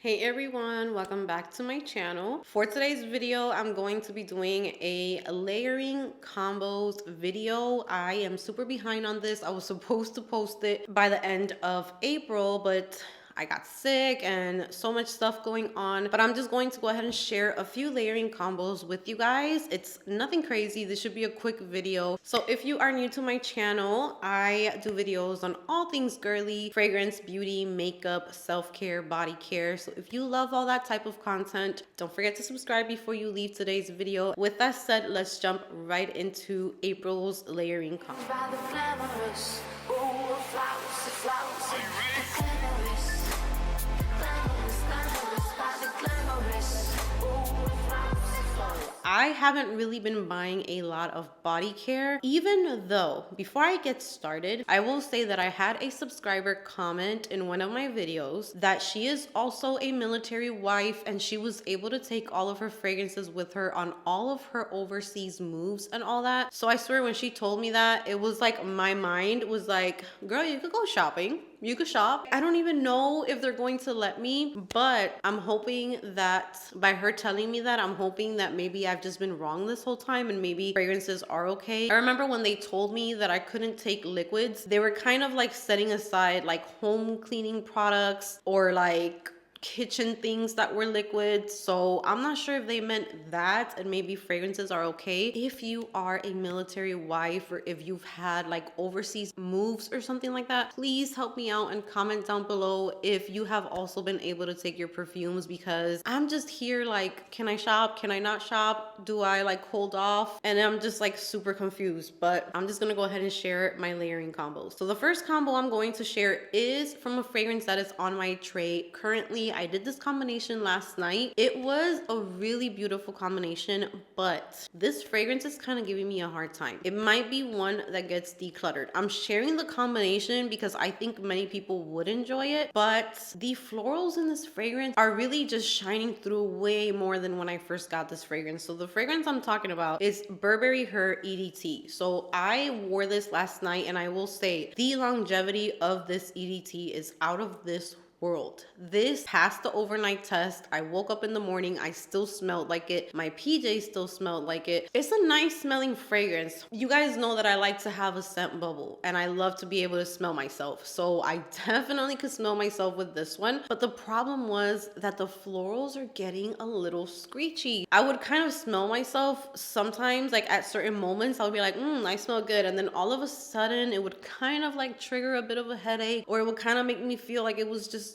Hey everyone, welcome back to my channel. For today's video, I'm going to be doing a layering combos video. I am super behind on this. I was supposed to post it by the end of April, but I got sick and so much stuff going on, but I'm just going to go ahead and share a few layering combos with you guys. It's nothing crazy. This should be a quick video. So if you are new to my channel, I do videos on all things girly, fragrance, beauty, makeup, self-care, body care. So if you love all that type of content, don't forget to subscribe before you leave today's video. With that said, let's jump right into April's layering combo. I haven't really been buying a lot of body care, even though before I get started, I will say that I had a subscriber comment in one of my videos that she is also a military wife and she was able to take all of her fragrances with her on all of her overseas moves and all that. So I swear when she told me that, it was like my mind was like, girl, you could go shopping. You could shop. I don't even know if they're going to let me, but I'm hoping that by her telling me that, I'm hoping that maybe I've just been wrong this whole time and maybe fragrances are okay. I remember when they told me that I couldn't take liquids, they were kind of like setting aside like home cleaning products or like kitchen things that were liquid. So I'm not sure if they meant that and maybe fragrances are okay. If you are a military wife or if you've had like overseas moves or something like that, please help me out and comment down below if you have also been able to take your perfumes, because I'm just here like, can I shop? Can I not shop? Do I like hold off? And I'm just like super confused, but I'm just gonna go ahead and share my layering combos. So the first combo I'm going to share is from a fragrance that is on my tray currently. I did this combination last night. It was a really beautiful combination, but this fragrance is kind of giving me a hard time. It might be one that gets decluttered. I'm sharing the combination because I think many people would enjoy it, but the florals in this fragrance are really just shining through way more than when I first got this fragrance. So the fragrance I'm talking about is Burberry EDT. So I wore this last night and I will say the longevity of this EDT is out of this world. This passed the overnight test. I woke up in the morning, I still smelled like it. My PJs still smelled like it. It's a nice smelling fragrance. You guys know that I like to have a scent bubble and I love to be able to smell myself. So I definitely could smell myself with this one. But the problem was that the florals are getting a little screechy. I would kind of smell myself sometimes, like at certain moments, I would be like, I smell good. And then all of a sudden it would kind of like trigger a bit of a headache, or it would kind of make me feel like it was just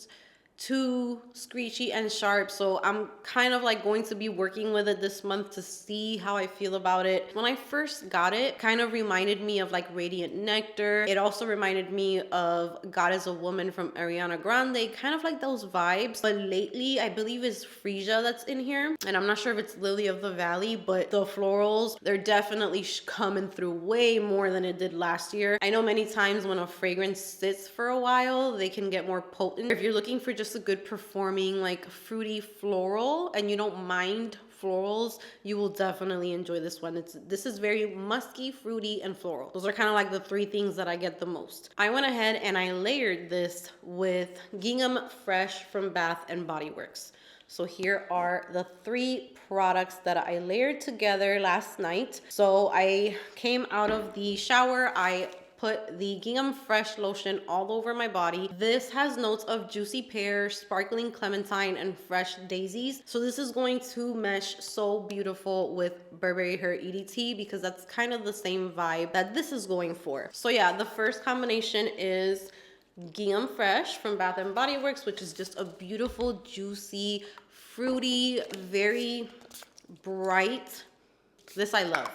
too screechy and sharp. So I'm kind of like going to be working with it this month to see how I feel about it. When I first got it, kind of reminded me of like Radiant Nectar. It also reminded me of God is a Woman from Ariana Grande, kind of like those vibes. But lately, I believe it's Freesia that's in here. And I'm not sure if it's Lily of the Valley, but the florals, they're definitely coming through way more than it did last year. I know many times when a fragrance sits for a while, they can get more potent. If you're looking for just a good performing like fruity floral and you don't mind florals, you will definitely enjoy this one. This is very musky, fruity, and floral. Those are kind of like the three things that I get the most. I went ahead and I layered this with Gingham Fresh from Bath and Body Works. So here are the three products that I layered together last night. So I came out of the shower, I put the Gingham Fresh lotion all over my body. This has notes of juicy pear, sparkling clementine, and fresh daisies. So this is going to mesh so beautiful with Burberry EDT because that's kind of the same vibe that this is going for. So yeah, the first combination is Gingham Fresh from Bath and Body Works, which is just a beautiful, juicy, fruity, very bright. This I love.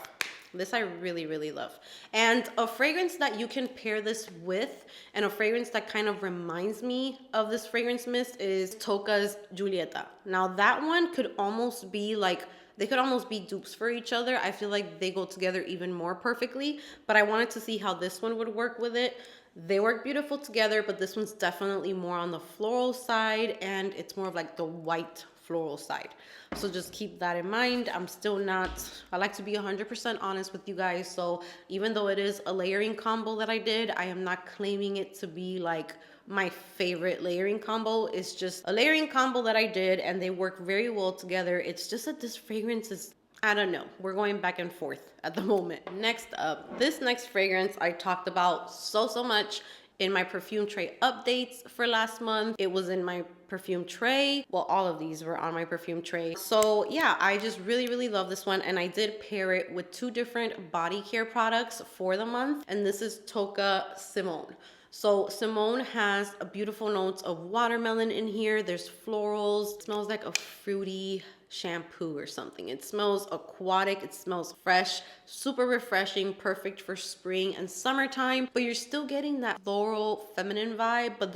This I really, really love. And a fragrance that you can pair this with, and a fragrance that kind of reminds me of this fragrance mist, is Toca's Julieta. Now that one could almost be like, they could almost be dupes for each other. I feel like they go together even more perfectly, but I wanted to see how this one would work with it. They work beautiful together, but this one's definitely more on the floral side, and it's more of like the white floral side. So just keep that in mind. I'm still not, I like to be 100% honest with you guys. So even though it is a layering combo that I did, I am not claiming it to be like my favorite layering combo. It's just a layering combo that I did and they work very well together. It's just that this fragrance is, I don't know, we're going back and forth at the moment. Next up, this next fragrance I talked about so much in my perfume tray updates for last month. It was in my perfume tray. Well, all of these were on my perfume tray. So yeah, I just really love this one, and I did pair it with 2 different body care products for the month, and this is Toca Simone. So Simone has a beautiful notes of watermelon in here. There's florals. It smells like a fruity shampoo or something. It smells aquatic, it smells fresh, super refreshing, perfect for spring and summertime, but you're still getting that floral feminine vibe, but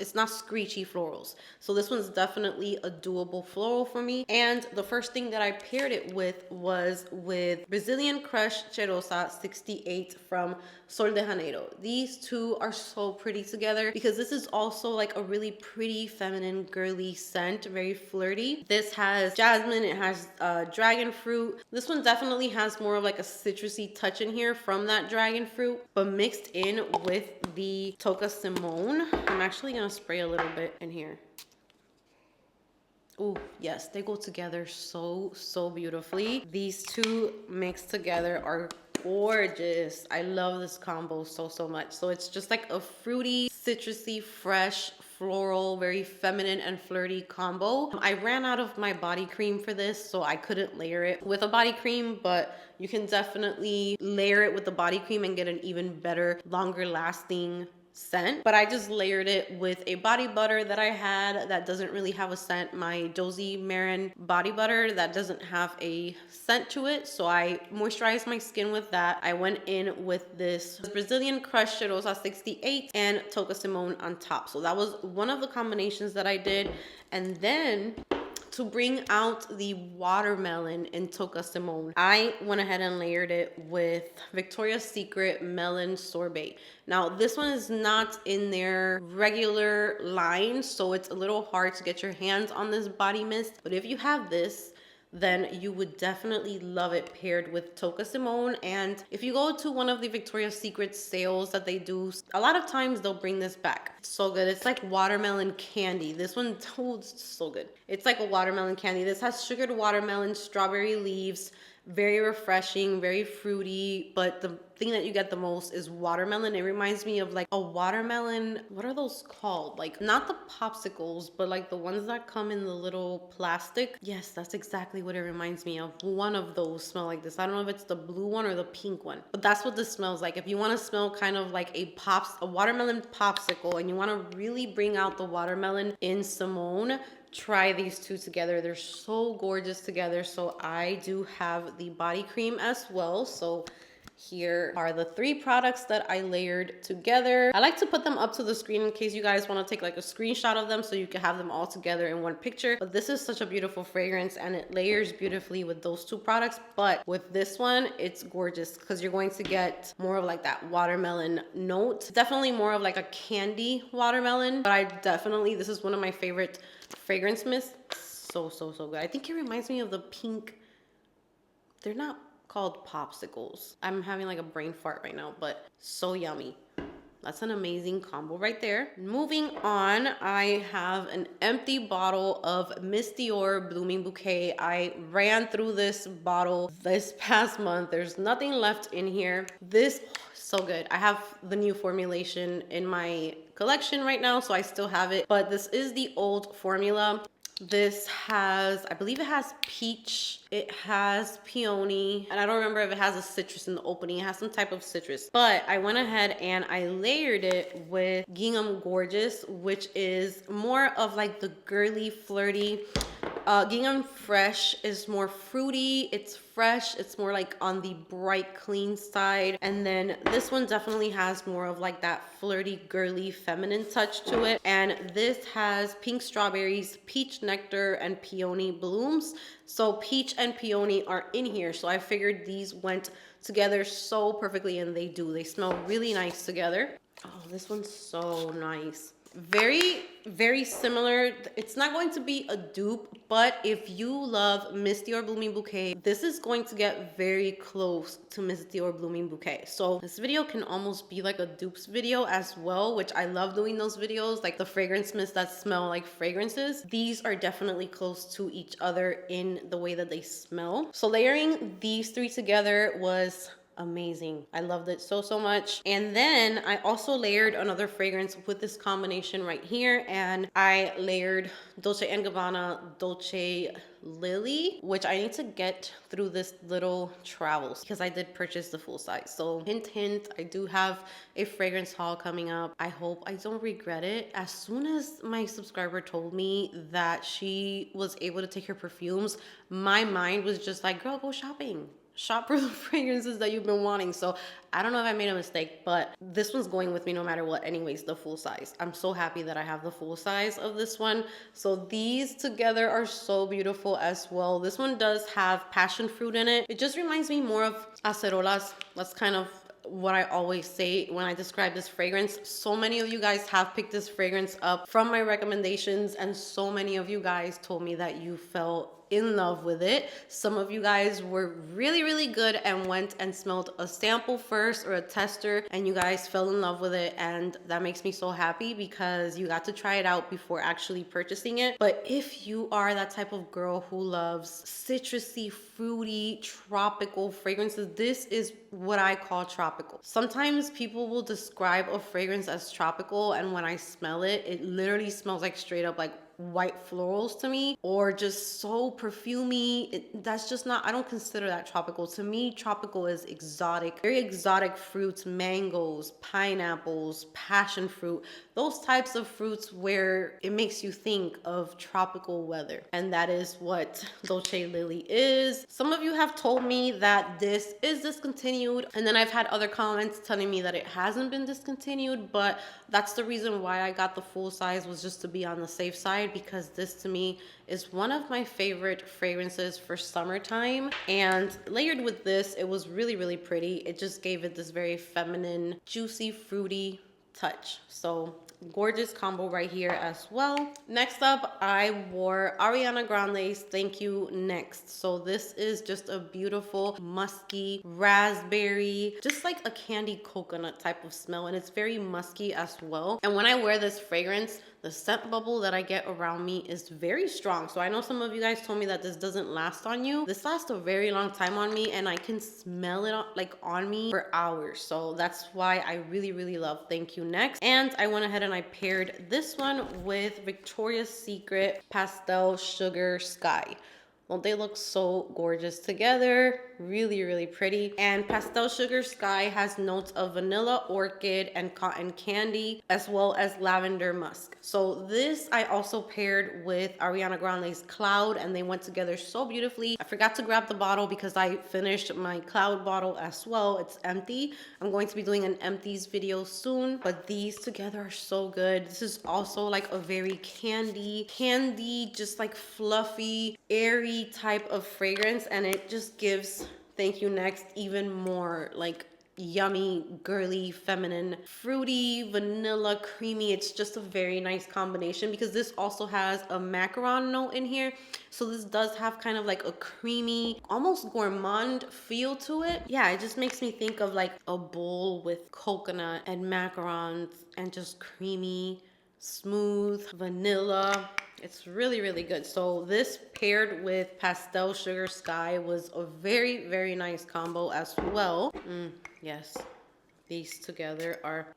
it's not screechy florals. So this one's definitely a doable floral for me. And the first thing that I paired it with was with Brazilian Crush Cheirosa 68 from Sol de Janeiro. These two are so pretty together because this is also like a really pretty feminine girly scent, very flirty. This has jasmine, it has dragon fruit. This one definitely has more of like a citrusy touch in here from that dragon fruit, but mixed in with the Toca Simone. I'm actually gonna spray a little bit in here. Oh yes, they go together so beautifully. These two mixed together are gorgeous. I love this combo so much. So it's just like a fruity, citrusy, fresh, floral, very feminine and flirty combo. I ran out of my body cream for this, so I couldn't layer it with a body cream, but you can definitely layer it with the body cream and get an even better, longer lasting scent. But I just layered it with a body butter that I had that doesn't really have a scent, my Josie Marin body butter that doesn't have a scent to it, so I moisturized my skin with that. I went in with this Brazilian Crush Cheirosa 68 and Toca Simone on top. So that was one of the combinations that I did. And then to bring out the watermelon in Toca Simone, I went ahead and layered it with Victoria's Secret Melon Sorbet. Now, this one is not in their regular line, so it's a little hard to get your hands on this body mist. But if you have this, then you would definitely love it paired with Toca Simone. And if you go to one of the Victoria's Secret sales that they do, a lot of times they'll bring this back. It's so good. It's like watermelon candy. This one holds so good. It's like a watermelon candy. This has sugared watermelon, strawberry leaves, very refreshing, very fruity, but the thing that you get the most is watermelon. It reminds me of like a watermelon, what are those called? Like not the popsicles, but like the ones that come in the little plastic. Yes, that's exactly what it reminds me of. One of those smell like this. I don't know if it's the blue one or the pink one, but that's what this smells like. If you want to smell kind of like a watermelon popsicle and you want to really bring out the watermelon in Simone, try these two together. They're so gorgeous together. So I do have the body cream as well. So here are the 3 products that I layered together. I like to put them up to the screen in case you guys want to take like a screenshot of them so you can have them all together in one picture. But this is such a beautiful fragrance and it layers beautifully with those 2 products. But with this one, it's gorgeous because you're going to get more of like that watermelon note. Definitely more of like a candy watermelon. But this is one of my favorite fragrance mists. So good. I think it reminds me of the pink, they're not called popsicles. I'm having like a brain fart right now, but so yummy. That's an amazing combo right there. Moving on, I have an empty bottle of Miss Dior Blooming Bouquet. I ran through this bottle this past month. There's nothing left in here. This, so good. I have the new formulation in my collection right now, so I still have it, but this is the old formula. This has, I believe it has peach, it has peony, and I don't remember if it has a citrus in the opening. It has some type of citrus. But I went ahead and I layered it with Gingham Gorgeous, which is more of like the girly, flirty. Gingham Fresh is more fruity, it's fresh, it's more like on the bright, clean side. And then this one definitely has more of like that flirty, girly, feminine touch to it. And this has pink strawberries, peach nectar, and peony blooms. So peach and peony are in here. So I figured these went together so perfectly, and they do. They smell really nice together. Oh, this one's so nice. Very similar. It's not going to be a dupe, but if you love Miss Dior Blooming Bouquet, this is going to get very close to Miss Dior Blooming Bouquet. So this video can almost be like a dupes video as well, which I love doing those videos, like the fragrance mists that smell like fragrances. These are definitely close to each other in the way that they smell. So layering these three together was amazing. I loved it so much. And then I also layered another fragrance with this combination right here, and I layered Dolce & Gabbana Dolce Lily, which I need to get through this little travels because I did purchase the full size. So hint hint, I do have a fragrance haul coming up. I hope I don't regret it. As soon as my subscriber told me that she was able to take her perfumes, my mind was just like, girl, go shopping. Shop for the fragrances that you've been wanting. So I don't know if I made a mistake, but this one's going with me no matter what. Anyways, the full size. I'm so happy that I have the full size of this one. So these together are so beautiful as well. This one does have passion fruit in it. It just reminds me more of acerolas. That's kind of what I always say when I describe this fragrance. So many of you guys have picked this fragrance up from my recommendations, and so many of you guys told me that you felt in love with it. Some of you guys were really good and went and smelled a sample first or a tester, and you guys fell in love with it, and that makes me so happy because you got to try it out before actually purchasing it. But if you are that type of girl who loves citrusy, fruity, tropical fragrances, this is what I call tropical. Sometimes people will describe a fragrance as tropical, and when I smell it, it literally smells like straight up like white florals to me, or just so perfumey. That's just not, I don't consider that tropical. To me, tropical is exotic, very exotic fruits, mangoes, pineapples, passion fruit, those types of fruits where it makes you think of tropical weather. And that is what Dolce Lily is. Some of you have told me that this is discontinued, and then I've had other comments telling me that it hasn't been discontinued, but that's the reason why I got the full size, was just to be on the safe side, because this to me is one of my favorite fragrances for summertime. And layered with this, it was really pretty. It just gave it this very feminine, juicy, fruity touch. So gorgeous combo right here as well. Next up, I wore Ariana Grande's Thank You Next. So this is just a beautiful musky raspberry, just like a candy coconut type of smell, and it's very musky as well. And when I wear this fragrance, the scent bubble that I get around me is very strong. So I know some of you guys told me that this doesn't last on you. This lasts a very long time on me, and I can smell it like on me for hours. So that's why I really love Thank You Next. And I went ahead and I paired this one with Victoria's Secret Pastel Sugar Sky. Don't they look so gorgeous together? Really pretty. And Pastel Sugar Sky has notes of vanilla, orchid, and cotton candy, as well as lavender musk. So this I also paired with Ariana Grande's Cloud, and they went together so beautifully. I forgot to grab the bottle because I finished my Cloud bottle as well. It's empty. I'm going to be doing an empties video soon, but these together are so good. This is also like a very candy, just like fluffy, airy type of fragrance, and it just gives Thank You Next even more like yummy, girly, feminine, fruity, vanilla, creamy. It's just a very nice combination because this also has a macaron note in here. So this does have kind of like a creamy, almost gourmand feel to it. Yeah, it just makes me think of like a bowl with coconut and macarons and just creamy, smooth, vanilla. It's really good. So this paired with Pastel Sugar Sky was a very nice combo as well. Yes, these together are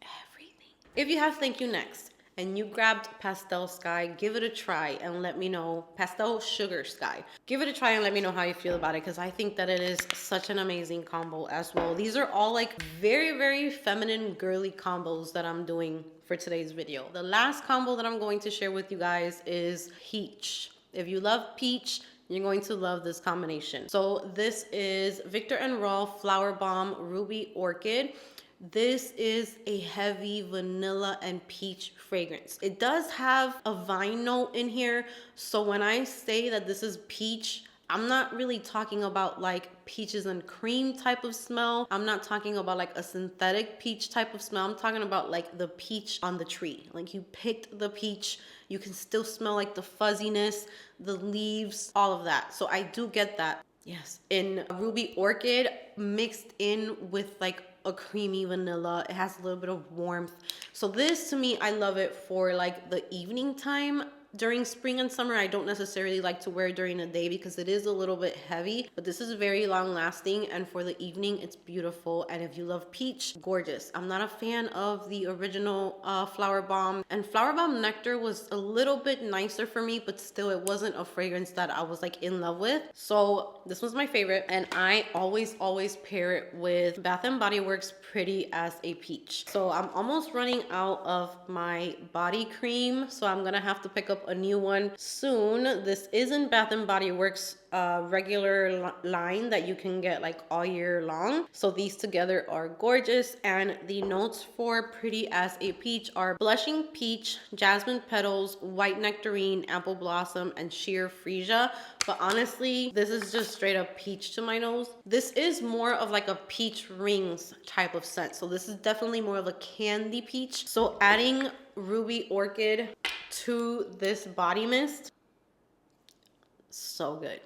everything. If you have Thank You Next and you grabbed Pastel Sky, give it a try and let me know. Pastel Sugar Sky. Give it a try and let me know how you feel about it, because I think that it is such an amazing combo as well. These are all like very feminine, girly combos that I'm doing for today's video. The last combo that I'm going to share with you guys is peach. If you love peach, you're going to love this combination. So this is Viktor & Rolf Flower Bomb Ruby Orchid. This is a heavy vanilla and peach fragrance. It does have a vine note in here. So when I say that this is peach, I'm not really talking about like peaches and cream type of smell. I'm not talking about like a synthetic peach type of smell. I'm talking about like the peach on the tree. Like you picked the peach, you can still smell like the fuzziness, the leaves, all of that. So I do get that. Yes, in Ruby Orchid mixed in with like a creamy vanilla. It has a little bit of warmth. So this to me, I love it for like the evening time. During spring and summer, I don't necessarily like to wear it during the day because it is a little bit heavy, but this is very long lasting, and for the evening it's beautiful. And if you love peach, gorgeous. I'm not a fan of the original Flower Bomb, and Flower Bomb Nectar was a little bit nicer for me, but still it wasn't a fragrance that I was like in love with. So this was my favorite, and I always pair it with Bath and Body Works Pretty as a Peach. So I'm almost running out of my body cream, so I'm gonna have to pick up a new one soon. This is in Bath and Body Works regular line that you can get like all year long. So these together are gorgeous, and the notes for Pretty as a Peach are blushing peach, jasmine petals, white nectarine, apple blossom, and sheer freesia. But honestly, this is just straight up peach to my nose. This is more of like a peach rings type of scent. So this is definitely more of a candy peach. So adding Ruby Orchid to this body mist, so good.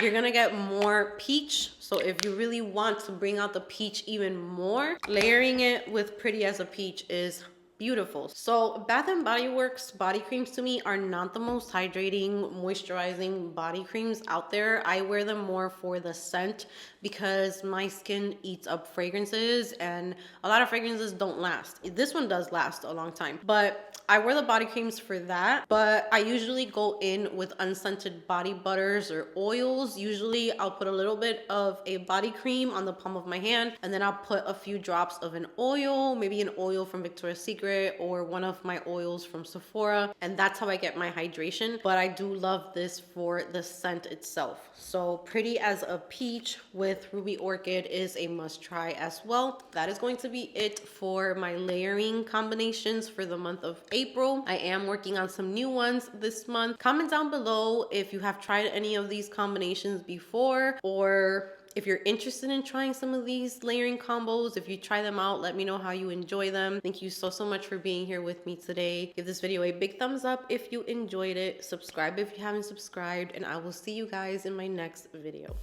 You're gonna get more peach. So if you really want to bring out the peach even more, layering it with Pretty as a Peach is beautiful. So Bath and Body Works body creams to me are not the most hydrating, moisturizing body creams out there. I wear them more for the scent because my skin eats up fragrances, and a lot of fragrances don't last. This one does last a long time, but I wear the body creams for that. But I usually go in with unscented body butters or oils. Usually I'll put a little bit of a body cream on the palm of my hand, and then I'll put a few drops of an oil, maybe an oil from Victoria's Secret or one of my oils from Sephora, and that's how I get my hydration. But I do love this for the scent itself. So Pretty as a Peach with Ruby Orchid is a must try as well. That is going to be it for my layering combinations for the month of April. I am working on some new ones this month. Comment down below if you have tried any of these combinations before, or if you're interested in trying some of these layering combos. If you try them out, let me know how you enjoy them. Thank you so much for being here with me today. Give this video a big thumbs up if you enjoyed it. Subscribe if you haven't subscribed, and I will see you guys in my next video.